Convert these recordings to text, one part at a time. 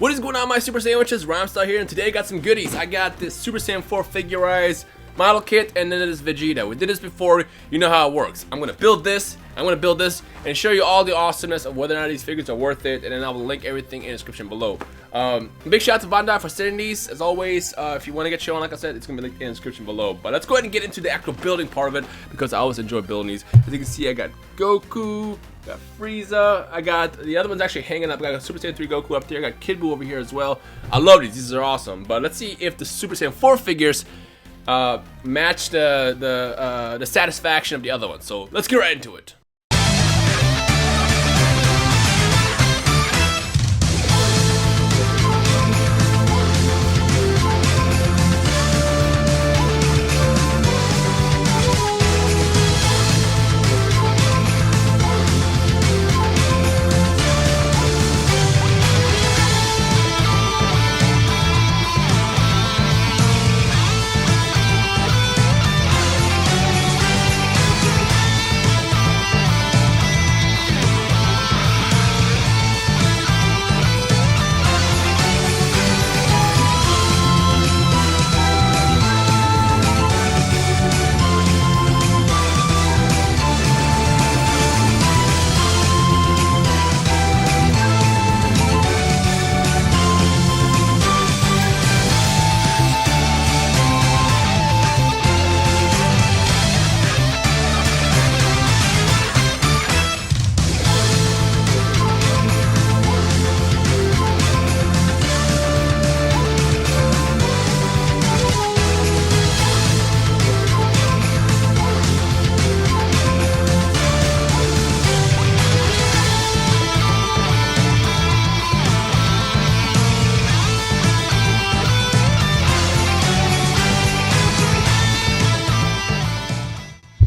What is going on, my Super Saiyan? Rhymestyle here, and today I got some goodies. I got this Super Saiyan 4 figurized model kit, and then this Vegeta. We did this before, you know how it works. I'm gonna build this, and show you all the awesomeness of whether or not these figures are worth it, and then I will link everything in the description below. Big shout out to Bandai for sending these. As always, if you want to get shown, like I said, it's gonna be linked in the description below. But let's go ahead and get into the actual building part of it, because I always enjoy building these. As you can see, I got Goku, got Frieza, I got the other one's actually hanging up. I got Super Saiyan 3 Goku up there, I got Kid Buu over here as well. I love these are awesome. But let's see if the Super Saiyan 4 figures match the satisfaction of the other one. So let's get right into it.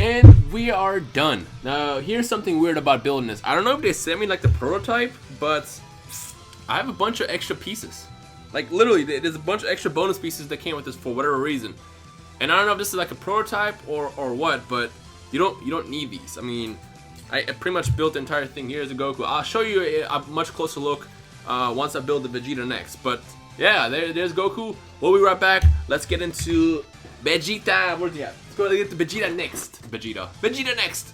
And we are done. Now, here's something weird about building this. I don't know if they sent me like the prototype, but I have a bunch of extra pieces. Like literally, there's a bunch of extra bonus pieces that came with this for whatever reason. And I don't know if this is like a prototype or what, but you don't need these. I mean, I pretty much built the entire thing. Here's a Goku. I'll show you a much closer look once I build the Vegeta next. But yeah, there's Goku. We'll be right back. Let's get into Vegeta. Where's he at? Let's go get the Vegeta next. Vegeta next.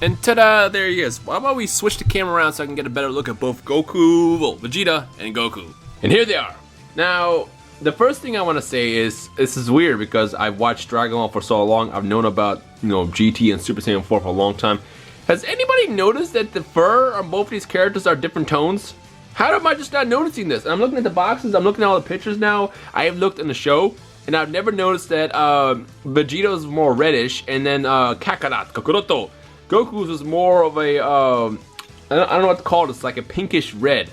And ta-da, there he is. How about we switch the camera around so I can get a better look at both Goku, well, Vegeta, and Goku. And here they are. Now, the first thing I want to say is, this is weird because I've watched Dragon Ball for so long. I've known about, GT and Super Saiyan 4 for a long time. Has anybody noticed that the fur on both of these characters are different tones? How am I just not noticing this? And I'm looking at the boxes, I'm looking at all the pictures now. I have looked in the show, and I've never noticed that Vegeta's more reddish, and then Kakaroto. Goku's is more of a, I don't know what to call it, it's like a pinkish red.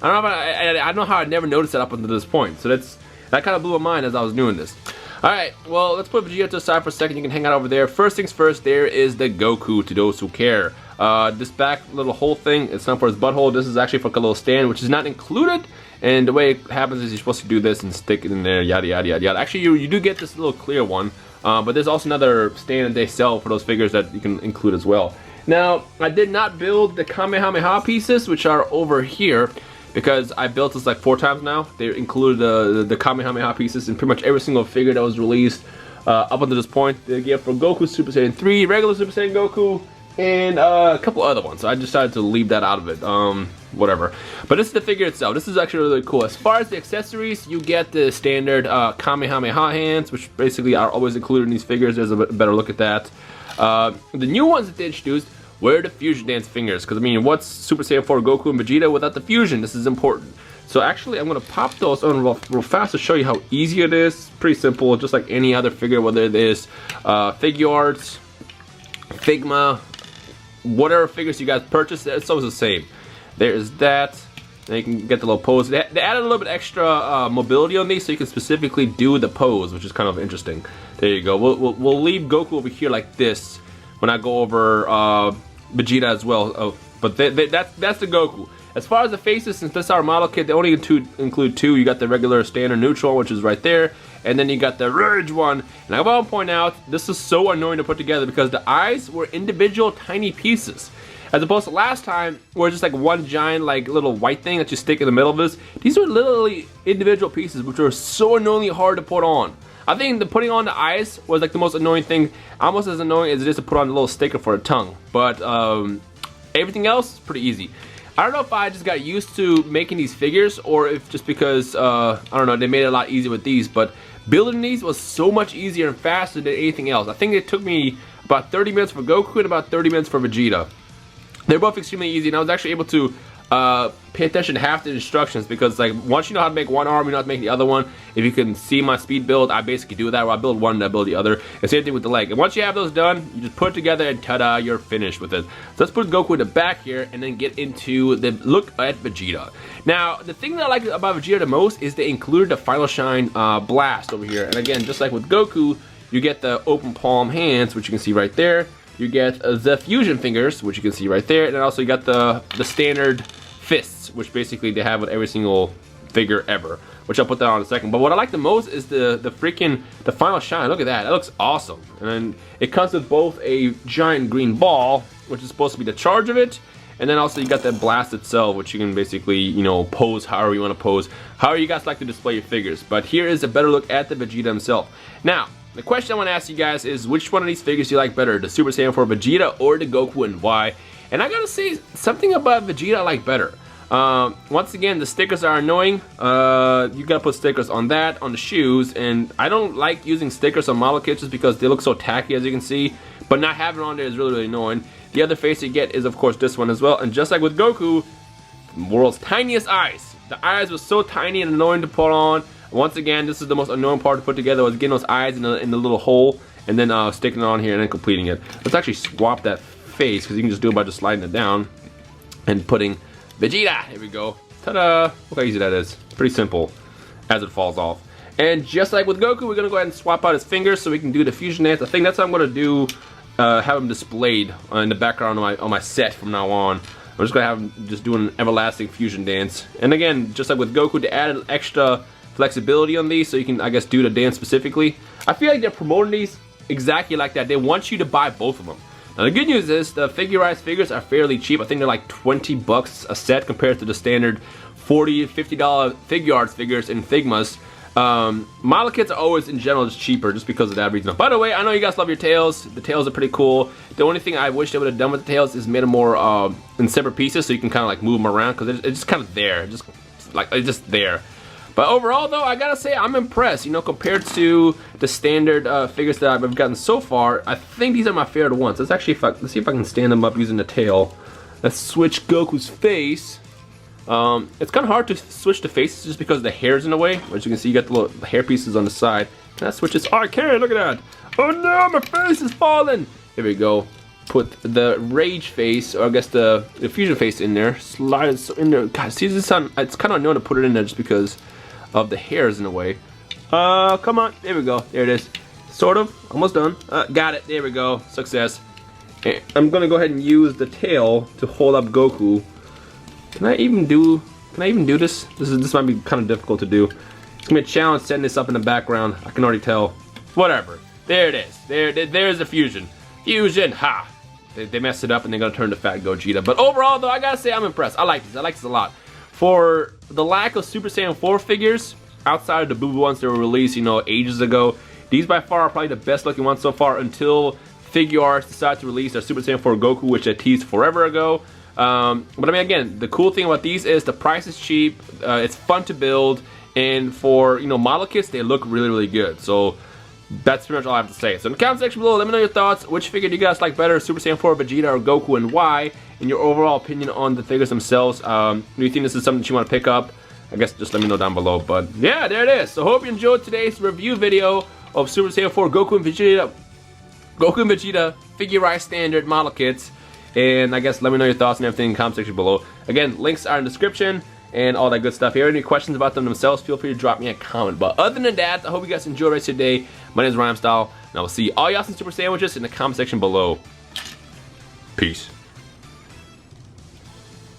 I don't know how I never noticed that up until this point. So that kind of blew my mind as I was doing this. Alright, well, let's put Vegeta to the side for a second. You can hang out over there. First things first, there is the Goku, to those who care. This back little hole thing, it's not for his butthole. This is actually for like a little stand, which is not included. And the way it happens is you're supposed to do this and stick it in there, yada yada yada yada. Actually, you do get this little clear one, but there's also another stand that they sell for those figures that you can include as well. Now, I did not build the Kamehameha pieces, which are over here, because I built this like 4 times now. They included the Kamehameha pieces in pretty much every single figure that was released up until this point. They get for Goku Super Saiyan 3, regular Super Saiyan Goku, and a couple other ones. So I decided to leave that out of it. Whatever. But this is the figure itself. This is actually really cool. As far as the accessories, you get the standard Kamehameha hands, which basically are always included in these figures. There's a better look at that. The new ones that they introduced were the Fusion Dance fingers. Because I mean, what's Super Saiyan 4 Goku and Vegeta without the fusion? This is important. So actually, I'm going to pop those on real fast to show you how easy it is. Pretty simple, just like any other figure, whether it is Figuarts, Figma, whatever figures you guys purchase, it's always the same. There's that. Then you can get the little pose. They added a little bit extra mobility on these, so you can specifically do the pose, which is kind of interesting. There you go. We'll leave Goku over here like this when I go over Vegeta as well. But that's the Goku. As far as the faces, since this is our model kit, they only include 2. You got the regular standard neutral, which is right there, and then you got the Rage one. And I want to point out, this is so annoying to put together because the eyes were individual tiny pieces. As opposed to last time, where it's just like one giant like little white thing that you stick in the middle of this. These were literally individual pieces, which were so annoyingly hard to put on. I think the putting on the eyes was like the most annoying thing, almost as annoying as it is to put on a little sticker for a tongue. But everything else is pretty easy. I don't know if I just got used to making these figures, or if just because, I don't know, they made it a lot easier with these, but building these was so much easier and faster than anything else. I think it took me about 30 minutes for Goku and about 30 minutes for Vegeta. They're both extremely easy, and I was actually able to pay attention to half the instructions, because like once you know how to make one arm, you know how to make the other one. If you can see my speed build, I basically do that, where I build one and I build the other. And same thing with the leg. And once you have those done, you just put it together and ta-da, you're finished with it. So let's put Goku in the back here and then get into the look at Vegeta. Now, the thing that I like about Vegeta the most is they included the Final Shine Blast over here. And again, just like with Goku, you get the open palm hands, which you can see right there. You get the fusion fingers, which you can see right there, and then also you got the standard fists, which basically they have with every single figure ever, which I'll put that on in a second. But what I like the most is the Final Shine. Look at that, that looks awesome. And then it comes with both a giant green ball, which is supposed to be the charge of it, and then also you got that blast itself, which you can basically, you know, pose however you want to pose, however you guys like to display your figures. But here is a better look at the Vegeta himself. Now, the question I want to ask you guys is, which one of these figures do you like better, the Super Saiyan 4 Vegeta or the Goku, and why? And I gotta say, something about Vegeta I like better. Once again, the stickers are annoying. You gotta put stickers on that, on the shoes, and I don't like using stickers on model kits just because they look so tacky, as you can see. But not having it on there is really, really annoying. The other face you get is, of course, this one as well. And just like with Goku, world's tiniest eyes. The eyes were so tiny and annoying to put on. Once again, this is the most annoying part to put together, was getting those eyes in the little hole and then sticking it on here and then completing it. Let's actually swap that face, because you can just do it by just sliding it down and putting Vegeta. Here we go. Ta-da! Look how easy that is. Pretty simple as it falls off. And just like with Goku, we're going to go ahead and swap out his fingers so we can do the fusion dance. I think that's what I'm going to do, have him displayed in the background on my set from now on. I'm just going to have him just doing an everlasting fusion dance. And again, just like with Goku, they added extra flexibility on these so you can, I guess, do the dance specifically. I feel like they're promoting these exactly like that. They want you to buy both of them. Now the good news is the figurized figures are fairly cheap. I think they're like 20 bucks a set compared to the standard $40, $50 Figuarts figures in Figmas. Model kits are always in general just cheaper just because of that reason. By the way, I know you guys love your tails. The tails are pretty cool. The only thing I wish they would have done with the tails is made them more in separate pieces so you can kind of like move them around, because it's just kind of there. It's just there. But overall, though, I gotta say I'm impressed. You know, compared to the standard figures that I've gotten so far, I think these are my favorite ones. Let's actually, let's see if I can stand them up using the tail. Let's switch Goku's face. It's kind of hard to switch the faces just because the hair's in the way. As you can see, you got the little hair pieces on the side. Can I switch this? Oh, I can. Look at that. Oh no, my face is falling. Here we go. Put the rage face, or I guess the fusion face in there. Slide it in there. God, see this on? It's kind of annoying to put it in there just because of the hairs in the way. Come on. There we go. There it is. Sort of. Almost done. Got it. There we go. Success. And I'm gonna go ahead and use the tail to hold up Goku. Can I even do this? This might be kind of difficult to do. It's gonna be a challenge setting this up in the background. I can already tell. Whatever. There it is. There's the fusion. Fusion, ha! They messed it up and they're gonna turn to Fat Gogeta. But overall though, I gotta say I'm impressed. I like this. I like this a lot. For the lack of Super Saiyan 4 figures, outside of the boo-boo ones that were released, you know, ages ago, these by far are probably the best looking ones so far until Figure Arts decided to release their Super Saiyan 4 Goku, which they teased forever ago. But I mean, again, the cool thing about these is the price is cheap, it's fun to build, and for, you know, model kits, they look really, really good. So that's pretty much all I have to say. So in the comment section below, let me know your thoughts. Which figure do you guys like better, Super Saiyan 4 Vegeta or Goku, and why? And your overall opinion on the figures themselves. Do you think this is something that you want to pick up? I guess just let me know down below. But yeah, there it is. So hope you enjoyed today's review video of Super Saiyan 4 Goku and Vegeta Figure Standard model kits. And I guess let me know your thoughts and everything in the comment section below. Again, links are in the description and all that good stuff. If you have any questions about them themselves, feel free to drop me a comment. But other than that, I hope you guys enjoy the rest of your day. My name is Rhymestyle, and I will see all y'all some Super Sandwiches in the comment section below. Peace.